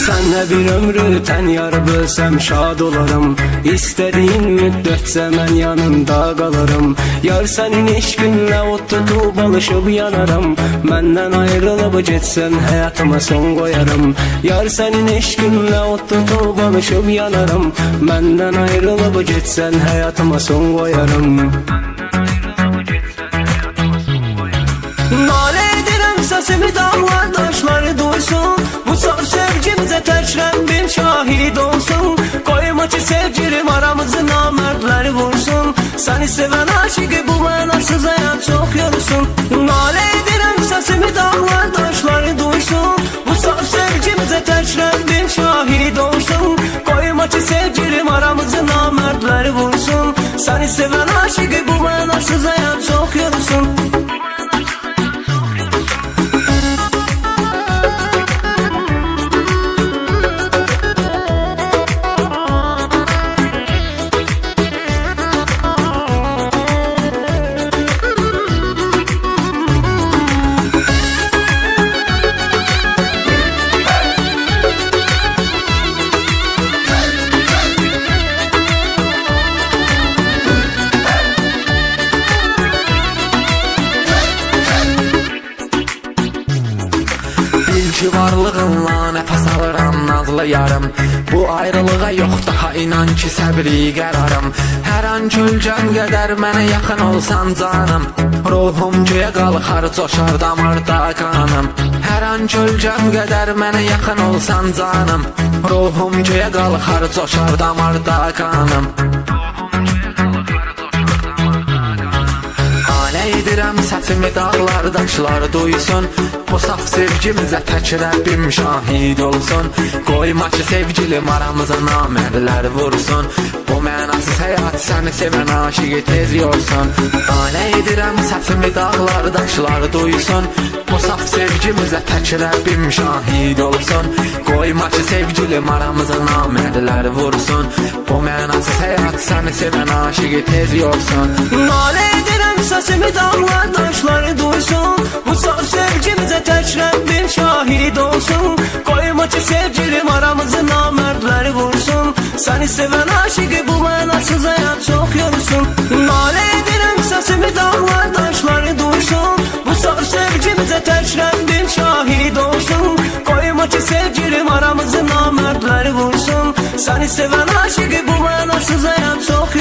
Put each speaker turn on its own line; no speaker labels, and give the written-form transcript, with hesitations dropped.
Sənlə bir ömrü tən yar bölsəm şad olaram. İstədiyin müddətcə mən yanında qalaram. Yar sənin eşqinlə od tutub alışıb yanaram. Məndən ayrılıb getsən həyatıma son qoyaram. Yar sənin eşqinlə od tutub alışıb yanaram. Məndən ayrılıb getsən həyatıma son qoyaram. Nalə edirəm səsimi dağlar daşları duysun. Bu saf sevgimizə təkrar bir şahid olsun. Qoyma ki sevgilim aramızı namərdləri vursun. Səni sevən aşıqı bu mənasız həyat çox yorulsun. Nalə edirəm səsimi dağlar daşları duysun. Bu saf sevgimizə təkrar bir şahid olsun. Qoyma ki sevgilim aramızı namərdləri vursun. Səni sevən aşıqı bu mənasız həyat çox yorulsun.
Ki varlığınla nəfəs alıram nazlı yarım. Bu ayrılığa yox daha inan ki səbri qərarım. Hər an kölgən qədər mənə yaxın olsan canım. Ruhum göyə qalxar coşar damarda qanım. Hər an kölgən qədər mənə yaxın olsan canım. Ruhum göyə qalxar coşar damarda qanım. Nalə edirəm səsimi dağlar daşlar duysun. Bu saf sevgimizə tək Rəbbim şahid olsun. Qoyma ki sevgilim aramıza namərdlər vursun. Bu mənasız həyat səni sevən aşıqı tez yorsun. Nalə edirəm səsimi dağlar daşlar duysun. Bu saf sevgimizə tək Rəbbim şahid olsun. Qoyma ki sevgilim aramıza namərdlər vursun. Bu mənasız həyat səni sevən aşıqı tez yorsun.
Nalə edirəm səsimi dağlar daşları duysun. Bu saf sevgimizə təkrar bir şahid olsun. Qoyma ki sevgilim aramızı namərdləri vursun. Səni sevən aşıqı bu mənasız həyat çox yorulsun. Nalə edirəm səsimi dağlar daşları duysun. Bu saf sevgimizə təkrar bir şahid olsun. Qoyma ki sevgilim aramızı namərdləri vursun. Səni sevən aşıqı bu mənasız həyat çox